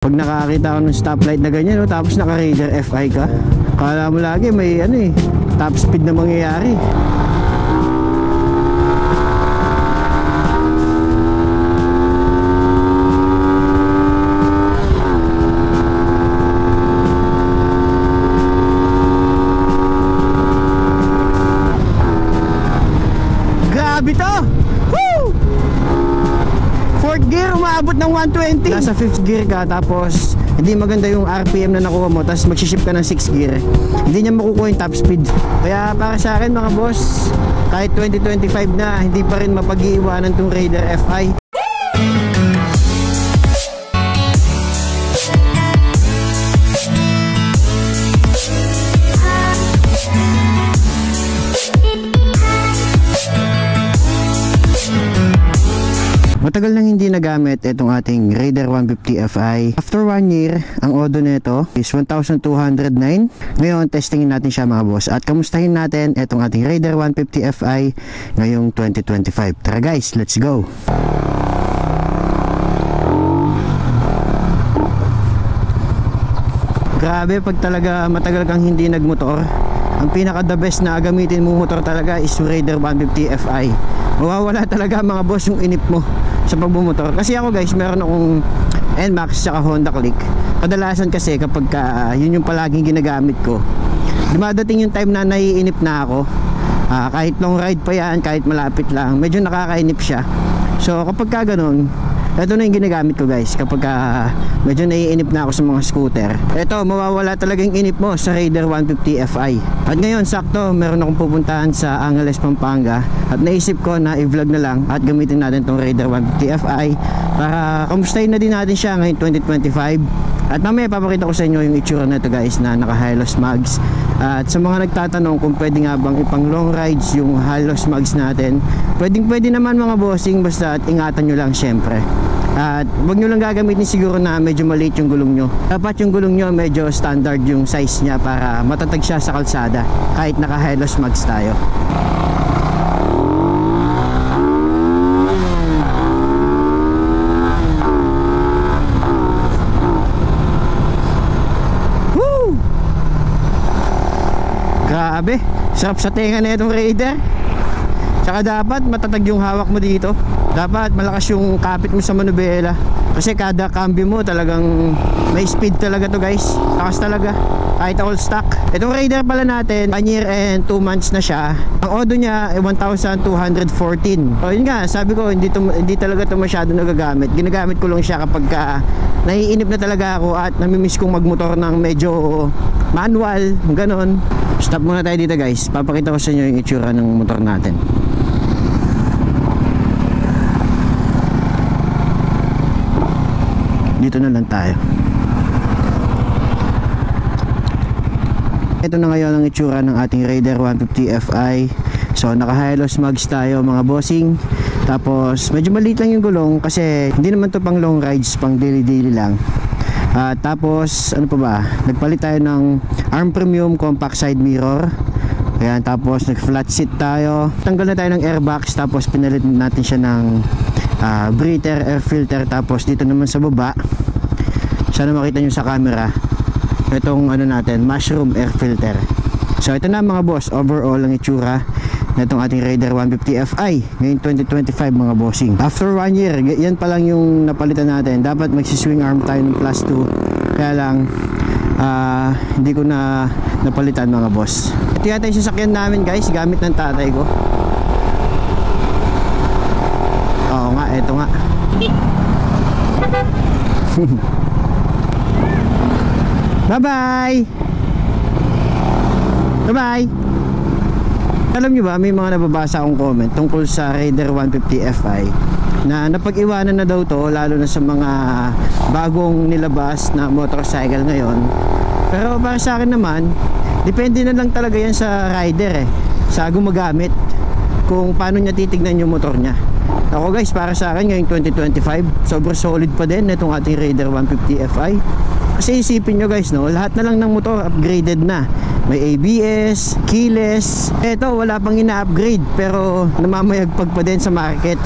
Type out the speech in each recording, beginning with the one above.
Pag nakakita ko ng stoplight na ganyan, no, tapos naka-Raider FI ka, kala mo lagi may ano top speed na mangyayari. Grabe to! Woo! 4th gear, umabot ng 120. Nasa 5th gear ka, tapos hindi maganda yung RPM na nakuha mo, tapos magsiship ka ng 6th gear, hindi niya makukuha yung top speed. Kaya para sa akin mga boss, kahit 2025 na, hindi pa rin mapag-iiwanan tong Raider FI. Matagal nang hindi nagamit itong ating Raider 150 FI. After 1 year, ang odo nito is 1,209. Ngayon, testingin natin siya mga boss. At kamustahin natin itong ating Raider 150 FI ngayong 2025. Tara guys, let's go! Grabe, pag talaga matagal kang hindi nagmotor, ang pinaka the best na gamitin mong motor talaga is Raider 150 FI. Mawawala talaga mga boss yung inip mo sa pagbumotor. Kasi ako guys, meron akong NMAX tsaka Honda Click. Kadalasan kasi kapag yun yung palaging ginagamit ko, dumadating yung time na naiinip na ako. Kahit long ride pa yan, kahit malapit lang, medyo nakakainip siya. So kapag ganun, ito na yung ginagamit ko guys kapag medyo naiinip na ako sa mga scooter. Ito, mawawala talaga yung inip mo sa Raider 150 FI. At ngayon, sakto, meron akong pupuntahan sa Angeles, Pampanga. At naisip ko na i-vlog na lang at gamitin natin tong Raider 150 FI para kamustahin na din natin siya ngayon 2025. At mamaya papakita ko sa inyo yung itsura na ito guys na naka Hylos mags. At sa mga nagtatanong kung pwede nga bang ipang long rides yung Hylos mags natin, pwede naman mga bossing, basta at ingatan nyo lang syempre. At huwag nyo lang gagamitin siguro na medyo maliit yung gulong nyo. Dapat yung gulong nyo medyo standard yung size nya para matatag siya sa kalsada kahit naka Hylos mags tayo. Woo! Grabe, sarap sa tenga na itong Raider. Tsaka dapat matatag yung hawak mo dito. Dapat malakas yung kapit mo sa manubela. Kasi kada cambio mo talagang may speed talaga to guys. Lakas talaga, kahit all stock. Itong Raider pala natin, 1 year and 2 months na siya. Ang odo niya ay 1,214. O yun nga, sabi ko hindi talaga to masyado nagagamit. Ginagamit ko lang siya kapag naiinip na talaga ako at namimiss kong magmotor ng medyo manual, ganon. Stop muna tayo dito guys. Papakita ko sa inyo yung itsura ng motor natin. Dito na lang tayo. Ito na ngayon ang itsura ng ating Raider 150 FI. So naka Hylos mags tayo mga bossing. Tapos medyo maliit lang yung gulong kasi hindi naman to pang long rides, pang daily lang. Tapos ano pa ba, nagpalit tayo ng Arm Premium compact side mirror. Ayan, tapos nag flat seat tayo. Tanggal na tayo ng airbox, tapos pinalit natin siya ng breather, air filter. Tapos dito naman sa baba, sana makita nyo sa camera, itong ano natin, mushroom air filter. So ito na mga boss, overall ang itsura na itong ating Raider 150 FI ngayon 2025 mga bossing. After 1 year, yan pa lang yung napalitan natin. Dapat magsiswing arm tayo ng plus 2, kaya lang hindi ko na napalitan mga boss. Ito yata yung sasakyan namin guys, gamit ng tatay ko. Oo nga, eto nga. Bye bye. Bye bye. Alam nyo ba, may mga nababasa akong comment tungkol sa Raider 150 FI na napag-iwanan na daw to, lalo na sa mga bagong nilabas na motorcycle ngayon. Pero para sa akin naman, depende na lang talaga yan sa rider sa gumagamit, kung paano niya titignan yung motor niya. Ako guys, para sa akin ngayong 2025, sobrang solid pa din itong ating Raider 150 FI. Kasi isipin nyo guys, no, lahat na lang ng motor upgraded na. May ABS, keyless. Eto, wala pang ina-upgrade pero namamayagpag pa din sa market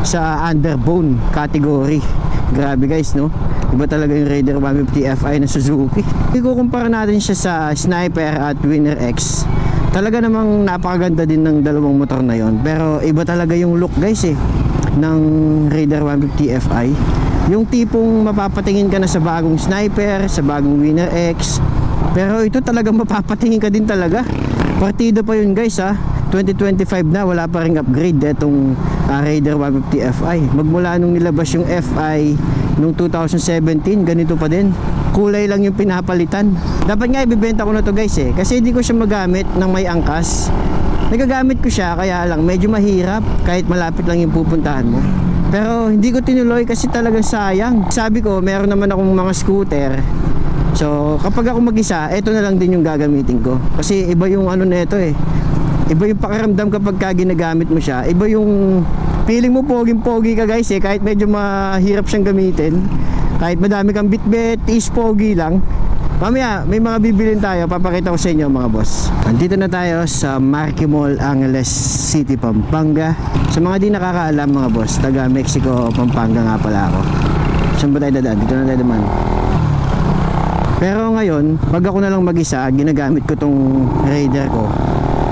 sa underbone category. Grabe guys, no? Iba talaga yung Raider 150 Fi na Suzuki. Ikukumpara natin siya sa Sniper at Winner X. Talaga namang napakaganda din ng dalawang motor na yon. Pero iba talaga yung look guys ng Raider 150 Fi. Yung tipong mapapatingin ka na sa bagong Sniper, sa bagong Winner X. Pero ito talagang mapapatingin ka din talaga. Partido pa yun guys 2025 na, wala pa ring upgrade itong Raider 150 Fi. Magmula nung nilabas yung Fi nung 2017, ganito pa din. Kulay lang yung pinapalitan. Dapat nga ibibenta ko na to guys kasi hindi ko siya magamit ng may angkas. Nagagamit ko siya, kaya lang medyo mahirap kahit malapit lang yung pupuntahan mo. Pero hindi ko tinuloy kasi talagang sayang. Sabi ko, meron naman akong mga scooter. So kapag ako mag-isa, ito na lang din yung gagamitin ko. Kasi iba yung ano nito iba yung pakiramdam kapag ginagamit mo siya. Iba yung feeling mo poging-pogi ka guys kahit medyo mahirap siyang gamitin. Kahit madami kang bitbit, is pogi lang. Mamaya may mga bibilin tayo, papakita ko sa inyo mga boss. Andito na tayo sa Marquee Mall, Angeles City, Pampanga. Sa mga di nakakaalam mga boss, taga Mexico, Pampanga nga pala ako. Saan ba tayo dadaan? Dito na tayo naman. Pero ngayon, pag ako na lang mag-isa, ginagamit ko tong Raider ko.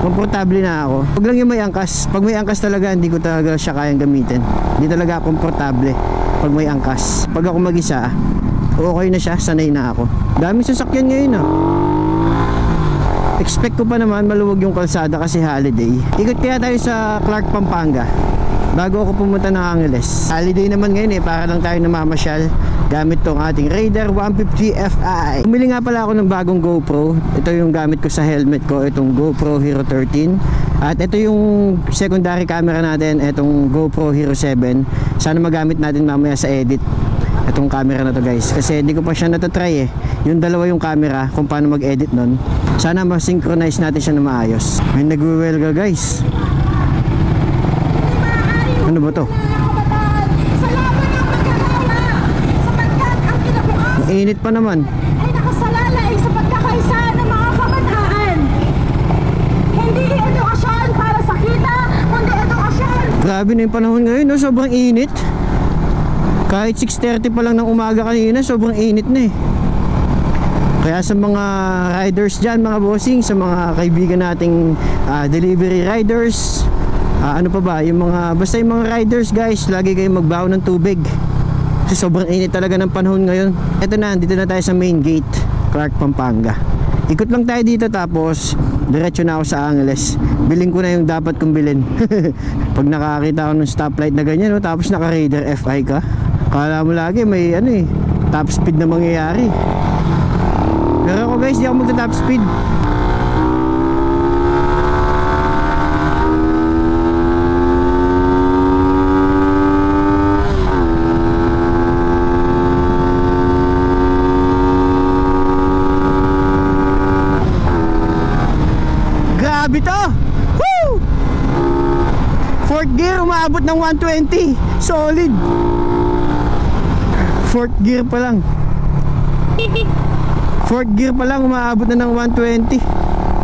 Komportable na ako. Huwag lang yung may angkas. Pag may angkas talaga, hindi ko talaga siya kayang gamitin. Hindi talaga komportable pag may angkas. Pag ako mag-isa, okay na siya, sanay na ako. Daming sasakyan ngayon Expect ko pa naman maluwag yung kalsada kasi holiday. Ikot kaya tayo sa Clark, Pampanga bago ako pumunta ng Angeles. Holiday naman ngayon para lang tayo namamasyal gamit tong ating Raider 150 Fi. Bumili nga pala ako ng bagong GoPro. Ito yung gamit ko sa helmet ko, itong GoPro Hero 13. At ito yung secondary camera natin, itong GoPro Hero 7. Sana magamit natin mamaya sa edit itong camera na to guys, kasi hindi ko pa siya natatry yung dalawa yung camera kung paano mag-edit nun. Sana ma-synchronize natin siya na maayos. May nagwe-welga guys. Ano ba to? Init pa naman. Ay nakasalalay sa pagkakaisa ng mga kabataan. Hindi edukasyon para sa kita, kundi edukasyon. Grabe na yung panahon ngayon sobrang init. Kahit 6:30 pa lang ng umaga kanina, sobrang init na Kaya sa mga riders dyan mga bossing, sa mga kaibigan nating delivery riders, ano pa ba, yung mga, basta yung mga riders guys, lagi kayong magbaon ng tubig. Kasi sobrang init talaga ng panahon ngayon. Eto na, dito na tayo sa main gate, Clark, Pampanga. Ikot lang tayo dito tapos diretso na ako sa Angeles. Biling ko na yung dapat kong bilhin. Pag nakakita ako ng stoplight na ganyan tapos naka Raider Fi ka, kala mo lagi may top speed na mangyayari. Pero ako guys, di ako magta top speed. Grabe to! Woo! Fourth gear, umabot ng 120. Solid. Fourth gear pa lang. Fourth gear pa lang, umaabot na ng 120.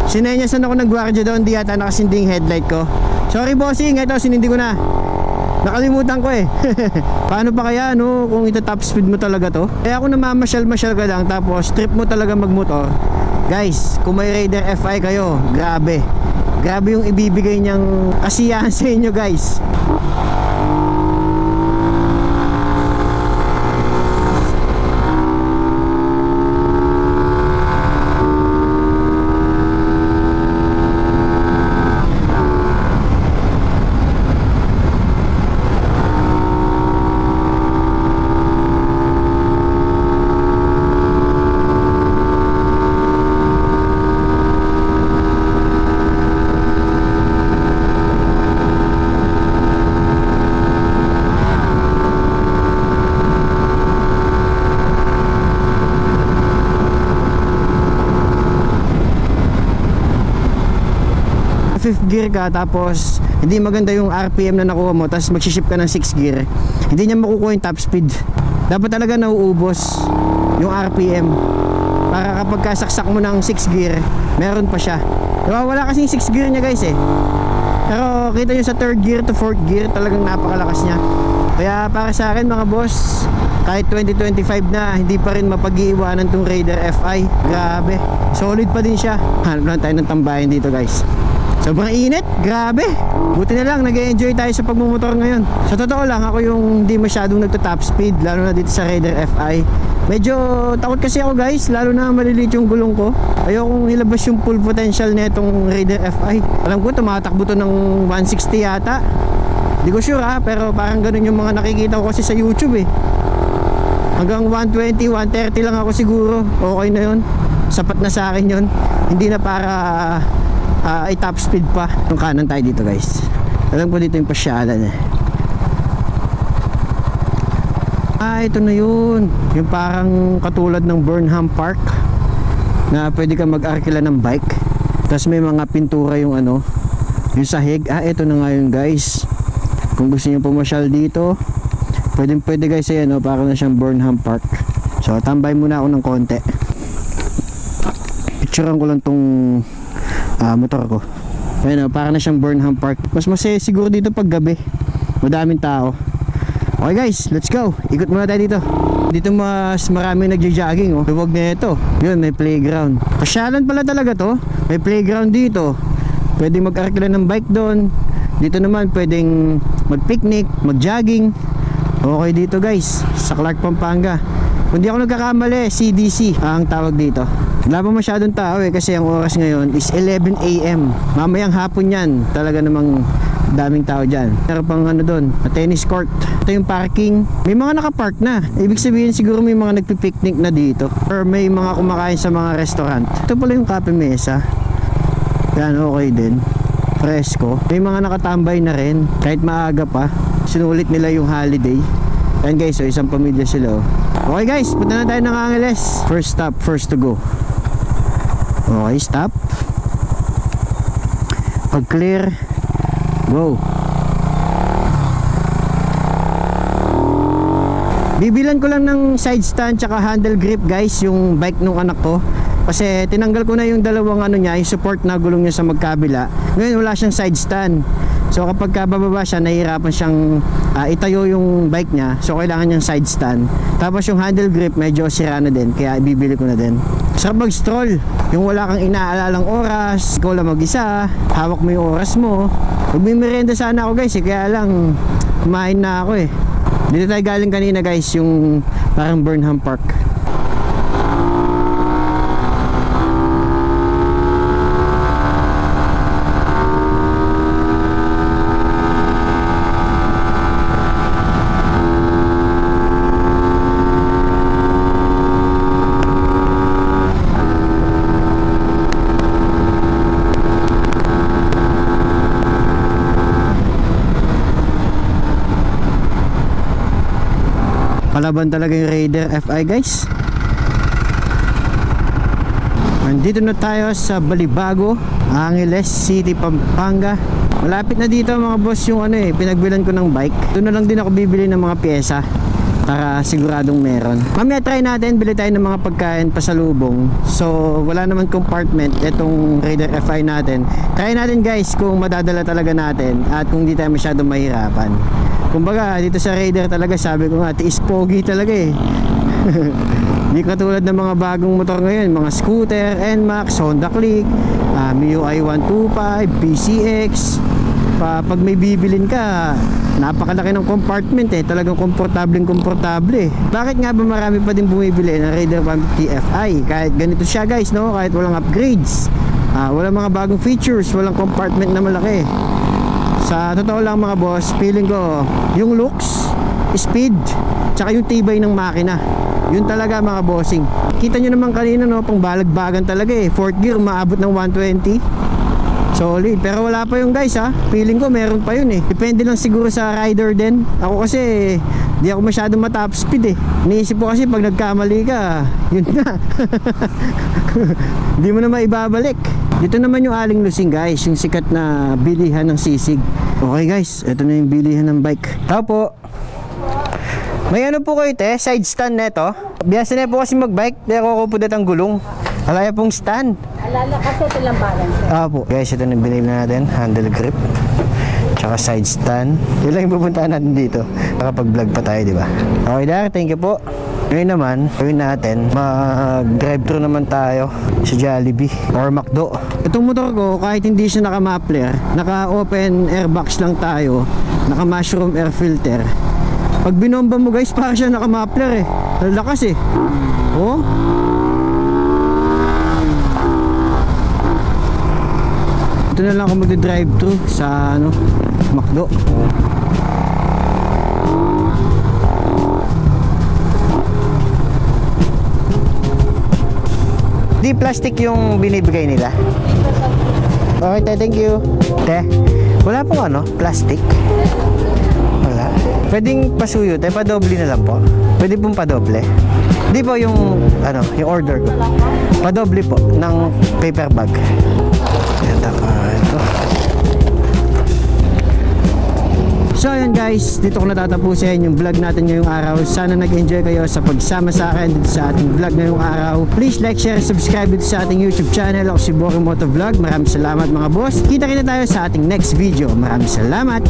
Sinenyasan ako ng gwardiya doon, di yata nakasinding headlight ko. Sorry bossing, ito sinindi ko na. Nakalimutan ko Paano pa kaya kung ito top speed mo talaga to? Kaya ako namamasyal-masyal ka lang tapos trip mo talaga magmotor. Guys, kung may Raider Fi kayo, grabe. Grabe yung ibibigay niyang kasiyahan sa inyo guys. Fifth gear ka tapos hindi maganda yung RPM na nakuha mo tapos magsiship ka ng 6 gear, hindi niya makukuha yung top speed. Dapat talaga nauubos yung RPM para kapag kasaksak mo ng 6 gear meron pa siya. Wala kasing 6 gear niya guys pero kita nyo sa 3rd gear to 4th gear talagang napakalakas niya. Kaya para sa akin mga boss, kahit 2025 na, hindi pa rin mapag-iiwanan tong Raider FI. Grabe, solid pa din siya. Hanap lang tayo ng tambayan dito guys. Sobrang init, grabe. Buti na lang, nag-enjoy tayo sa pagmumotor ngayon. Sa totoo lang, ako yung hindi masyadong nagta-top speed, lalo na dito sa Raider FI. Medyo takot kasi ako guys, lalo na maliliit yung gulong ko. Ayokong ilabas yung full potential nitong Raider FI. Alam ko, tumatakbo to ng 160 yata. Di ko sure pero parang ganun yung mga nakikita ko kasi sa YouTube eh. Hanggang 120, 130 lang ako siguro. Okay na yun. Sapat na sa akin yun. Hindi na para i-top speed pa. Yung kanan tayo dito guys. Alam ko dito yung pasyalan eh. Ito na yun. Yung parang katulad ng Burnham Park na pwede ka mag-arkila ng bike. Tapos may mga pintura yung ano, yung sahig. Ito na nga yun guys. Kung gusto niyo pumasyal dito, pwede guys, ayan o, parang na siyang Burnham Park. So tambay muna ako ng konti. Picturean ko lang tong motor ko. Ayan o, parang na siyang Burnham Park. Mas masaya siguro dito pag gabi, madaming tao. Okay guys, let's go. Ikot muna tayo dito. Dito mas marami nagja-jogging oh. Luwag na ito. Yun, may playground. Pasyalan pala talaga to. May playground dito. Pwede mag-arkila ng bike doon. Dito naman pwedeng mag-picnic, mag-jogging. Okay dito guys, sa Clark, Pampanga. Kung di ako nagkakamali, CDC ang tawag dito. Wala pa masyadong tao kasi ang oras ngayon is 11 AM. Mamayang hapon yan, talaga namang daming tao dyan. Meron pang ano doon, tennis court. Ito yung parking. May mga nakapark na. Ibig sabihin siguro may mga nagpipiknik na dito. Or may mga kumakain sa mga restaurant. Ito pala yung Cafe Mesa. Yan, okay din. Presko. May mga nakatambay na rin. Kahit maaga pa. Sinulit nila yung holiday. Yan guys, so isang pamilya sila oh. Okay guys, punta na tayo ng Angeles. First stop, first to go. Okay, stop. Pag clear, go. Bibilan ko lang ng side stand tsaka handle grip guys, yung bike nung anak ko. Kasi tinanggal ko na yung dalawang ano niya, yung support na gulong niya sa magkabila. Ngayon wala siyang side stand. So kapag bababa siya, nahihirapan siyang itayo yung bike niya. So kailangan niyang side stand. Tapos yung handle grip medyo sira na din, kaya ibibili ko na din. Sarap mag-stroll, yung wala kang inaalalang oras, ikaw lang mag-isa, hawak mo yung oras mo. Magmimerienda sana ako guys kaya lang kumain na ako eh. Dito tayo galing kanina guys, yung parang Burnham Park. Palaban talaga yung Raider FI guys. Nandito na tayo sa Balibago, Angeles City, Pampanga. Malapit na dito mga boss yung ano eh, pinagbilan ko ng bike. Doon na lang din ako bibili ng mga pyesa para siguradong meron. Mamaya try natin, bili tayo ng mga pagkain pasalubong. So wala naman compartment itong Raider FI natin. Try natin guys kung madadala talaga natin at kung di tayo masyadong mahirapan. Kumbaga dito sa Raider talaga, sabi ko nga, tiis pogi talaga eh. Hindi katulad ng mga bagong motor ngayon, mga scooter, NMAX, Honda Click, MIUI 125, PCX. Pag may bibilin ka, napakalaki ng compartment eh, talagang komportable. Bakit nga ba marami pa din bumibili ng Raider 150 FI? Kahit ganito siya guys, no? Kahit walang upgrades, walang mga bagong features, walang compartment na malaki. Sa totoo lang mga boss, feeling ko yung looks, speed, tsaka yung tibay ng makina, yun talaga mga bossing. Kita nyo naman kanina no, pang balagbagan talaga eh. 4th gear maabot ng 120. Solid, pero wala pa yung guys ha. Feeling ko meron pa yun eh. Depende lang siguro sa rider din. Ako kasi di ako masyadong matop speed eh. Iniisip ko kasi pag nagkamali ka, yun na. Hindi mo na maibabalik. Dito naman yung Aling Lusing guys, yung sikat na bilihan ng sisig. Okay guys, ito na yung bilihan ng bike. Tao po. May ano po kayo te, side stand neto. Biyasa na po kasi magbike, di ako kupudat ang gulong. Alaya pong stand. Alala kasi ito lang balance. Po. Guys, ito na binili na natin, handle grip. Tsaka Naka side stand. Yun lang yung pupuntahan natin dito. Nakapag-vlog pa tayo, di ba? Okay, Dar, thank you po. Ngayon naman, gawin natin, mag-drive-thru naman tayo sa Jollibee or McDo. Itong motor ko, kahit hindi siya naka-muffler, naka-open airbox lang tayo, naka-mushroom air filter. Pag binomba mo guys, parang siya naka-muffler eh. Lalakas eh. Oh. Ito na lang ako mag-drive-thru sa McDo. Di plastic yung binibigay nila. Okay, te, thank you. Te, wala pong plastic. Wala. Pwedeng pasuyo, te, padoble na lang po. Pwede pong padoble. Di po yung yung order ko. Padoble po ng paper bag. Ito. So ayun guys, dito ko natatapusin yung vlog natin ngayong araw. Sana nag-enjoy kayo sa pagsama sa akin dito sa ating vlog ngayong araw. Please like, share, subscribe dito sa ating YouTube channel. Ako si Boring Moto Vlog. Maraming salamat mga boss. Kita tayo sa ating next video. Maraming salamat.